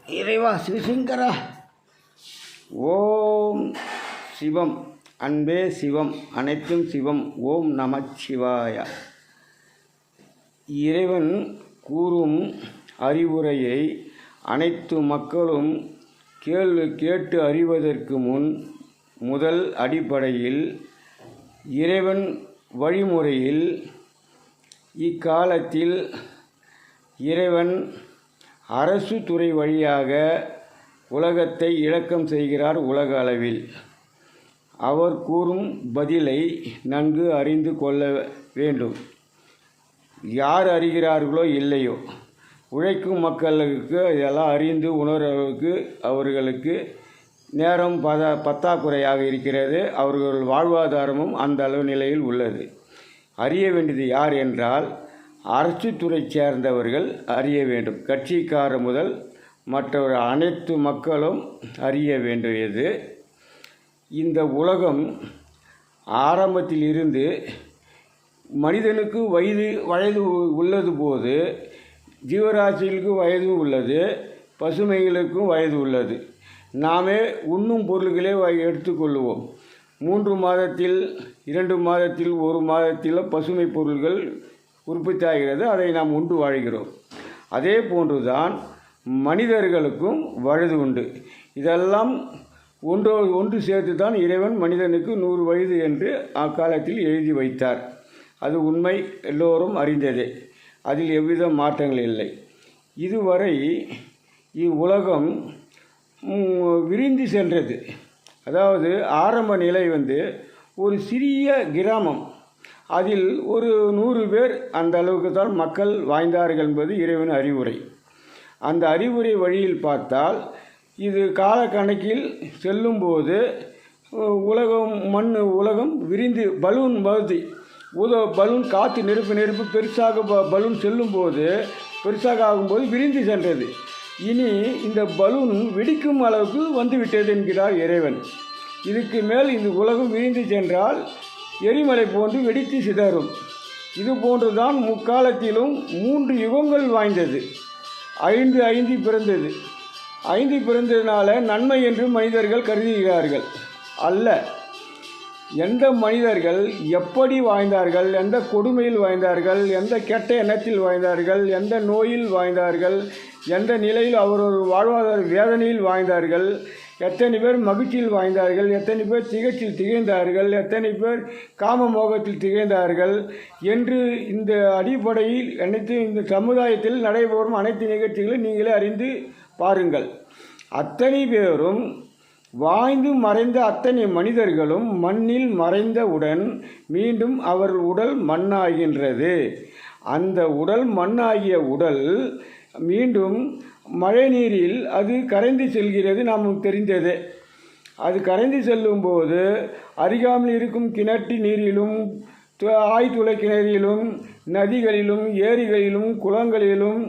இறைவா சிவசங்கரா. ஓம் சிவம். அன்பே சிவம், அனைத்தும் சிவம். ஓம் நமச்சிவாய. இறைவன் கூறும் அறிவுரையை அனைத்து மக்களும் கேட்டு அறிவதற்கு முதல் அடிப்படையில் இறைவன் வழிமுறையில் இக்காலத்தில் இறைவன் அரசு துறை வழியாக உலகத்தை இலக்கம் செய்கிறார். உலக அளவில் அவர் கூறும் பதிலை நன்கு அறிந்து கொள்ள வேண்டும். யார் அறிகிறார்களோ இல்லையோ, உழைக்கும் மக்களுக்கு இதெல்லாம் அறிந்து உணர்வதற்கு அவர்களுக்கு நேரம் பற்றாக்குறையாக இருக்கிறது. அவர்கள் வாழ்வாதாரமும் அந்த அளவு நிலையில் உள்ளது. அறிய வேண்டியது யார் என்றால் அரசு துறை சேர்ந்தவர்கள் அறிய வேண்டும். கட்சிக்கார முதல் மற்றவர் அனைத்து மக்களும் அறிய வேண்டியது. இந்த உலகம் ஆரம்பத்தில் இருந்து மனிதனுக்கு வயது உள்ளது போது ஜீவராசிகளுக்கு வயது உள்ளது, பசுமைகளுக்கும் வயது உள்ளது. நாமே உண்ணும் பொருள்களே எடுத்துக்கொள்வோம். 3 மாதத்தில் 2 மாதத்தில் 1 மாதத்தில் பசுமை பொருள்கள் உற்பத்தி ஆகிறது. அதை நாம் உண்டு வாழ்கிறோம். அதே போன்றுதான் மனிதர்களுக்கும் வயது உண்டு. இதெல்லாம் ஒன்று சேர்த்து தான் இறைவன் மனிதனுக்கு 100 வயது என்று அக்காலத்தில் எழுதி வைத்தார். அது உண்மை, எல்லோரும் அறிந்ததே. அதில் எவ்வித மாற்றங்கள் இல்லை. இதுவரை இவ்வுலகம் விரிந்து சென்றது. அதாவது ஆரம்ப நிலை ஒரு சிறிய கிராமம், அதில் ஒரு 100 பேர் அந்த அளவுக்கு தான் மக்கள் வாழ்ந்தார்கள் என்பது இறைவன் அறிவுரை. அந்த அறிவுரை வழியில் பார்த்தால் இது காலக்கணக்கில் செல்லும்போது உலகம் விரிந்து பலூன் பலூன் காற்று நெருப்பு பெருசாக பலூன் செல்லும்போது பெருசாக ஆகும்போது விரிந்து சென்றது. இனி இந்த பலூன் வெடிக்கும் அளவுக்கு வந்துவிட்டது என்கிறார் இறைவன். இதுக்கு மேல் இந்த உலகம் விரிந்து சென்றால் எரிமலை போன்று வெடித்து சிதறும். இது போன்றுதான் முக்காலத்திலும் 3 யுகங்கள் வாய்ந்தது. 5 பிறந்தது. 5 பிறந்ததுனால நன்மை என்று மனிதர்கள் கருதுகிறார்கள். அல்ல. எந்த மனிதர்கள் எப்படி வாழ்ந்தார்கள், எந்த கொடுமையில் வாழ்ந்தார்கள், எந்த கெட்ட எண்ணத்தில் வாழ்ந்தார்கள், எந்த நோயில் வாழ்ந்தார்கள், எந்த நிலையில் அவரொரு வாழ்வாதார வேதனையில் வாழ்ந்தார்கள், எத்தனை பேர் மகிழ்ச்சியில் வாழ்ந்தார்கள், எத்தனை பேர் திகழ்ச்சியில் திகழ்ந்தார்கள், எத்தனை பேர் காம மோகத்தில் திகழ்ந்தார்கள் என்று இந்த அடிப்படையில் இந்த சமுதாயத்தில் நடைபெறும் அனைத்து நிகழ்ச்சிகளும் நீங்களே அறிந்து பாருங்கள். அத்தனை பேரும் வாழ்ந்து மறைந்த அத்தனை மனிதர்களும் மண்ணில் மறைந்தவுடன் மீண்டும் அவர் உடல் மண்ணாகின்றது. அந்த உடல் மண்ணாகிய உடல் மீண்டும் மழை நீரில் அது கரைந்து செல்கிறது. நமக்கு தெரிந்தது. அது கரைந்து செல்லும்போது அருகாமையில் இருக்கும் கிணற்று நீரிலும் ஆழ்துளை கிணறிலும் நதிகளிலும் ஏரிகளிலும் குளங்களிலும்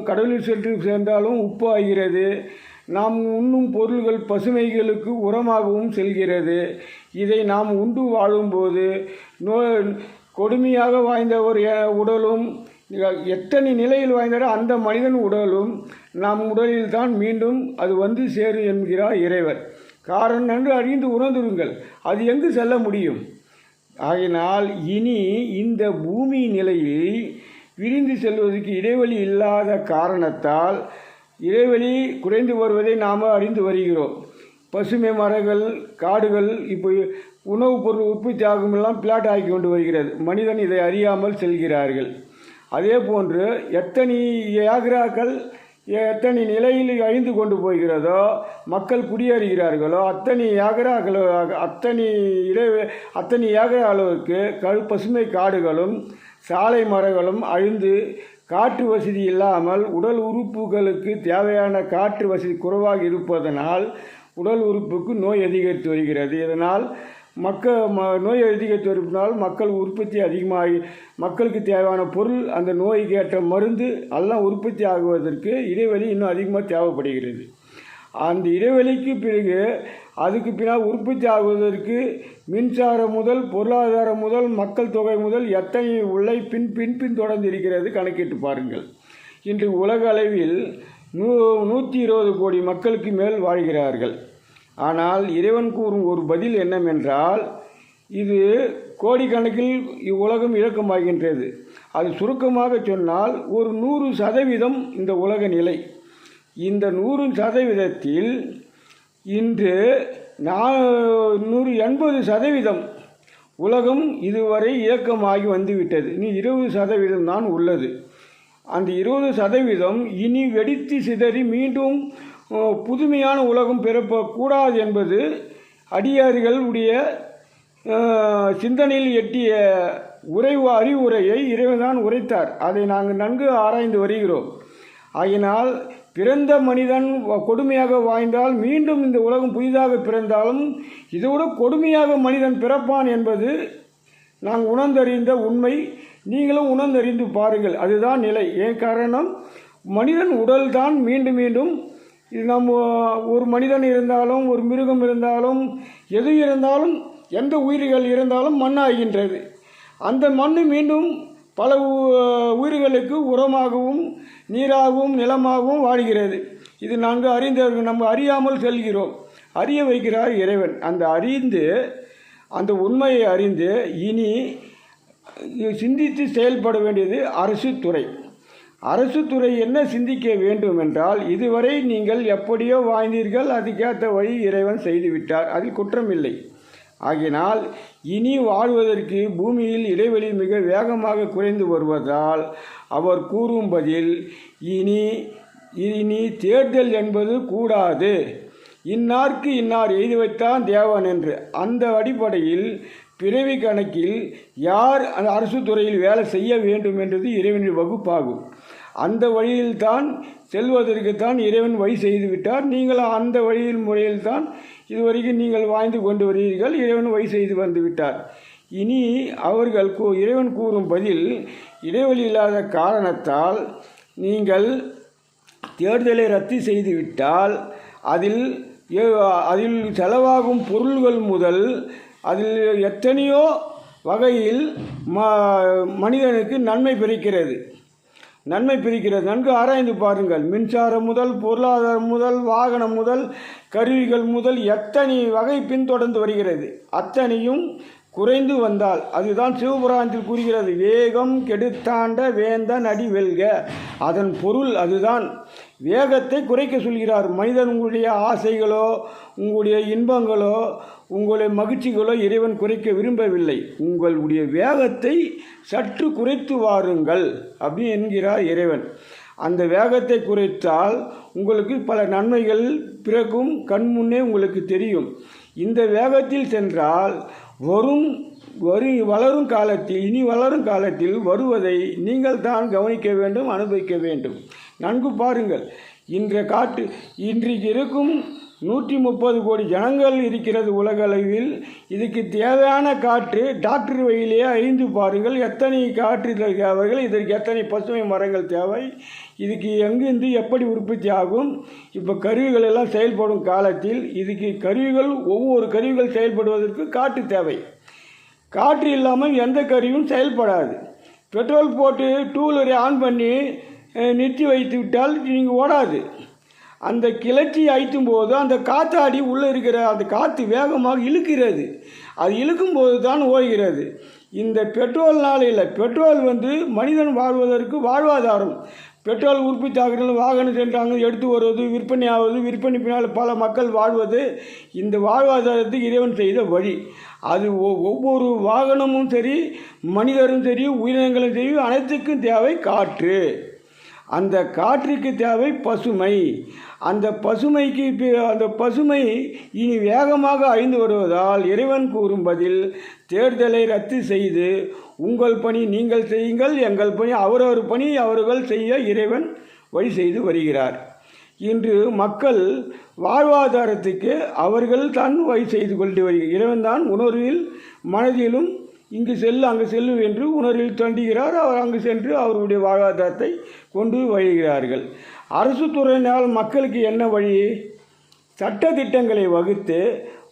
கடலில் சென்று சேர்ந்தாலும் உப்பு ஆகிறது. நாம் உண்ணும் பொருள்கள் பசுமைகளுக்கு உரமாகவும் செல்கிறது. இதை நாம் உண்டு வாழும்போது கொடுமையாக வாய்ந்த ஒரு உடலும் எத்தனை நிலையில் வாய்ந்தாரோ அந்த மனிதன் உடலும் நம் உடலில் தான் மீண்டும் அது சேரும் என்கிறார் இறைவர். காரணம் நன்று அறிந்து உணர்ந்துருங்கள். அது எங்கு செல்ல முடியும்? ஆகினால் இனி இந்த பூமி நிலையில் விரிந்து செல்வதற்கு இடைவெளி இல்லாத காரணத்தால் இடைவெளி குறைந்து வருவதை நாம் அறிந்து வருகிறோம். பசுமை மரங்கள், காடுகள் இப்போ உணவுப் பொருள் உற்பத்தி ஆகுமெல்லாம் பிளாட் ஆகி கொண்டு வருகிறது. மனிதன் இதை அறியாமல் செல்கிறார்கள். அதே போன்று எத்தனை ஏக்கராக்கள் எத்தனை நிலையில் அழிந்து கொண்டு போகிறதோ, மக்கள் குடியேறுகிறார்களோ அத்தனை ஏக்கரா அளவுக்கு பசுமை காடுகளும் சாலை மரங்களும் அழிந்து காற்று வசதி இல்லாமல் உடல் உறுப்புகளுக்கு தேவையான காற்று வசதி குறைவாக இருப்பதனால் உடல் உறுப்புக்கு நோய் அதிகரித்து வருகிறது. இதனால் நோய் அதிகரித்து வருவதனால் மக்கள் உற்பத்தி அதிகமாகி மக்களுக்கு தேவையான பொருள், அந்த நோய்க்கு ஏற்ற மருந்து எல்லாம் உற்பத்தி ஆகுவதற்கு இடைவெளி இன்னும் அதிகமாக தேவைப்படுகிறது. அந்த இடைவெளிக்கு பிறகு அதுக்கு பின்னால் உற்பத்தி ஆகுவதற்கு மின்சாரம் முதல் பொருளாதாரம் முதல் மக்கள் தொகை முதல் எத்தனை உள்ளே பின் தொடர்ந்து இருக்கிறது கணக்கிட்டு பாருங்கள். இன்று உலக அளவில் 120 கோடி மக்களுக்கு மேல் வாழ்கிறார்கள். ஆனால் இறைவன் கூறும் ஒரு பதில் என்னவென்றால், இது கோடிக்கணக்கில் இவ்வுலகம் இழக்கமாகின்றது. அது சுருக்கமாக சொன்னால் ஒரு 100% இந்த உலக நிலை. இந்த 100%த்தில் இன்று 180% உலகம் இதுவரை இயக்கமாகி வந்துவிட்டது. இனி 20% தான் உள்ளது. அந்த 20% இனி வெடித்து சிதறி மீண்டும் புதுமையான உலகம் பிறப்பக்கூடாது என்பது அடியார்களுடைய சிந்தனையில் எட்டிய அறிவுரையை இறைவன்தான் உரைத்தார். அதை நாங்கள் நன்கு ஆராய்ந்து வருகிறோம். ஆகினால் பிறந்த மனிதன் கொடுமையாக வாழ்ந்தால் மீண்டும் இந்த உலகம் புதிதாக பிறந்தாலும் இதோடு கொடுமையாக மனிதன் பிறப்பான் என்பது நாங்கள் உணர்ந்தறிந்த உண்மை. நீங்களும் உணர்ந்தறிந்து பாருங்கள். அதுதான் நிலை. ஏன் காரணம், மனிதன் உடல் தான் மீண்டும் மீண்டும் இது நம்ம ஒரு மனிதன் இருந்தாலும் ஒரு மிருகம் இருந்தாலும் எது இருந்தாலும் எந்த உயிர்கள் இருந்தாலும் மண்ணாகின்றது. அந்த மண் மீண்டும் பல உயிர்களுக்கு உரமாகவும் நீராகவும் நிலமாகவும் வாழ்கிறது. இது நாங்கள் அறிந்தவர்கள். நம்ம அறியாமல் செல்கிறோம். அறிய வைக்கிறார் இறைவன். அந்த உண்மையை அறிந்து இனி சிந்தித்து செயல்பட வேண்டியது அரசு துறை. அரசு துறை என்ன சிந்திக்க வேண்டும் என்றால், இதுவரை நீங்கள் எப்படியோ வாழ்ந்தீர்கள், அதுக்கேற்ற வழி இறைவன் செய்துவிட்டார், அதில் குற்றமில்லை. ஆகினால் இனி வாழ்வதற்கு பூமியில் இடைவெளி மிக வேகமாக குறைந்து வருவதால் அவர் கூறும் பதில், இனி தேர்தல் என்பது கூடாது, இன்னார்க்கு இன்னார் எழுதி வைத்தான் தேவன் என்று. அந்த அடிப்படையில் பிறவி கணக்கில் யார் அந்த அரசு துறையில் வேலை செய்ய வேண்டும் என்றது இறைவனின் வகுப்பாகும். அந்த வழியில்தான் செல்வதற்குத்தான் இறைவன் வழி செய்து விட்டார். நீங்கள் அந்த முறையில்தான் இதுவரைக்கும் நீங்கள் வாழ்ந்து கொண்டு வருகிறீர்கள். இறைவன் வழி செய்து வந்து விட்டார். இனி அவர்கள் இறைவன் கூறும் பதில், இடைவெளி இல்லாத காரணத்தால் நீங்கள் தேர்தலை ரத்து செய்துவிட்டால் அதில் செலவாகும் பொருள்கள் முதல் அதில் எத்தனையோ வகையில் மனிதனுக்கு நன்மை பிறக்கிறது. நன்கு ஆராய்ந்து பாருங்கள். மின்சாரம் முதல், பொருளாதாரம் முதல், வாகனம் முதல், கருவிகள் முதல் எத்தனை வகை பின்தொடர்ந்து வருகிறது. அத்தனையும் குறைந்து வந்தால், அதுதான் சிவபுராணத்தில் கூறுகிறது, வேகம் கெடுத்தாண்ட வேந்தன் அடி வெல்க. அதன் பொருள் அதுதான். வேகத்தை குறைக்க சொல்கிறார். மனிதன் உங்களுடைய ஆசைகளோ உங்களுடைய இன்பங்களோ உங்களுடைய மகிழ்ச்சிகளோ இறைவன் குறைக்க விரும்பவில்லை. உங்களுடைய வேகத்தை சற்று குறைத்து வாருங்கள் அப்படின்னு என்கிறார் இறைவன். அந்த வேகத்தை குறைத்தால் உங்களுக்கு பல நன்மைகள் பிறக்கும், கண் முன்னே உங்களுக்கு தெரியும். இந்த வேகத்தில் சென்றால் வளரும் காலத்தில் வருவதை நீங்கள் தான் கவனிக்க வேண்டும், அனுபவிக்க வேண்டும். நன்கு பாருங்கள். இன்றைக்கு இருக்கும் 130 கோடி ஜனங்கள் இருக்கிறது உலகளவில். இதுக்கு தேவையான காற்று டாக்டர் வழியிலேயே அறிந்து பாருங்கள். எத்தனை காற்று தேவைகள், இதற்கு எத்தனை பசுமை மரங்கள் தேவை, இதுக்கு எங்கிருந்து எப்படி உற்பத்தி ஆகும். இப்போ கருவிகள் எல்லாம் செயல்படும் காலத்தில் ஒவ்வொரு கருவிகள் செயல்படுவதற்கு காற்று தேவை. காற்று இல்லாமல் எந்த கருவியும் செயல்படாது. பெட்ரோல் போட்டு டூவீலரை ஆன் பண்ணி நிறுத்தி வைத்து விட்டால் நீங்கள் ஓடாது. அந்த கிளர்ச்சி அழுத்தும் போது அந்த காற்றாடி உள்ளே இருக்கிற அந்த காற்று வேகமாக இழுக்கிறது. அது இழுக்கும்போது தான் ஓடுகிறது. இந்த பெட்ரோல்னால் இல்லை. பெட்ரோல் மனிதன் வாழ்வதற்கு வாழ்வாதாரம். பெட்ரோல் உற்பத்தி ஆகிறது, வாகனம் சென்றாங்க, எடுத்து வருவது, விற்பனை ஆவது, விற்பனை பின்னால் பல மக்கள் வாழ்வது. இந்த வாழ்வாதாரத்துக்கு இறைவன் செய்த வழி. அது ஒவ்வொரு வாகனமும் சரி, மனிதரும் சரி, உயிரினங்களும் சரி, அனைத்துக்கும் தேவை காற்று. அந்த காற்றுக்கு தேவை பசுமை. அந்த பசுமை இனி வேகமாக அழிந்து வருவதால் இறைவன் கூறும் பதில், தேர்தலை ரத்து செய்து உங்கள் பணி நீங்கள் செய்யுங்கள், எங்கள் பணி அவரவர் பணி அவர்கள் செய்ய இறைவன் வழி செய்து வருகிறார். இன்று மக்கள் வாழ்வாதாரத்துக்கு அவர்கள் தான் வழி செய்து கொண்டு வருகிறார். இறைவன் தான் உணர்வில் மனதிலும் இங்கு அங்கு செல்லு என்று உணர்வில் தண்டுகிறார். அவர் அங்கு சென்று அவருடைய வாழ்வாதாரத்தை கொண்டு வருகிறார்கள். அரசு துறையினால் மக்களுக்கு என்ன வழி? சட்ட திட்டங்களை வகுத்து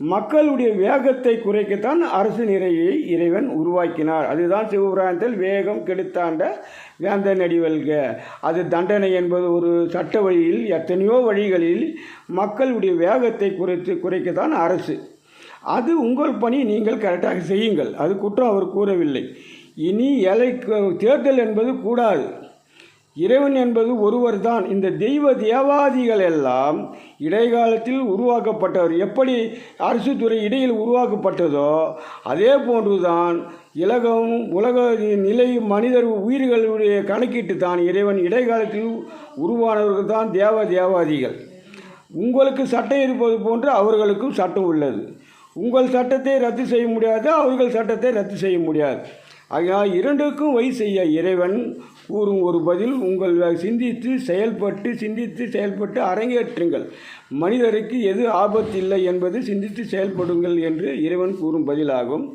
மக்களுடைய வேகத்தை குறைக்கத்தான் அரசு நிறையை இறைவன் உருவாக்கினார். அதுதான் சிவபுராணத்தில் வேகம் கெடுத்தாண்ட வேந்தன் அடிவல்க. அது தண்டனை என்பது ஒரு சட்ட வழியில் எத்தனையோ வழிகளில் மக்களுடைய வேகத்தை குறைக்கத்தான் அரசு. அது உங்கள் பணி, நீங்கள் கரெக்டாக செய்யுங்கள். அது குற்றம் அவர் கூறவில்லை. இனி தேர்தல் என்பது கூடாது. இறைவன் என்பது ஒருவர் தான். இந்த தெய்வ தேவாதிகள் எல்லாம் இடைக்காலத்தில் உருவாக்கப்பட்டவர். எப்படி அரசு துறை இடையில் உருவாக்கப்பட்டதோ அதே போன்றுதான் உலக நிலை மனிதர் உயிர்களுடைய கணக்கிட்டு தான் இறைவன் இடைக்காலத்தில் உருவானவர்கள் தான் தேவாதிகள். உங்களுக்கு சட்டம் இருப்பது போன்று அவர்களுக்கும் சட்டம் உள்ளது. உங்கள் சட்டத்தை ரத்து செய்ய முடியாது, அவர்கள் சட்டத்தை ரத்து செய்ய முடியாது. ஆகையால் இரண்டுக்கும் வழி செய்ய இறைவன் கூறும் ஒரு பதில், உங்கள் சிந்தித்து செயல்பட்டு அரங்கேற்றுங்கள். மனிதருக்கு எது ஆபத்து இல்லை என்பது சிந்தித்து செயல்படுங்கள் என்று இறைவன் கூறும் பதிலாகும்.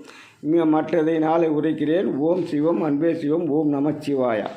மற்றதை நாளை உரைக்கிறேன். ஓம் சிவம், அன்பே சிவம். ஓம் நமச்சிவாயா.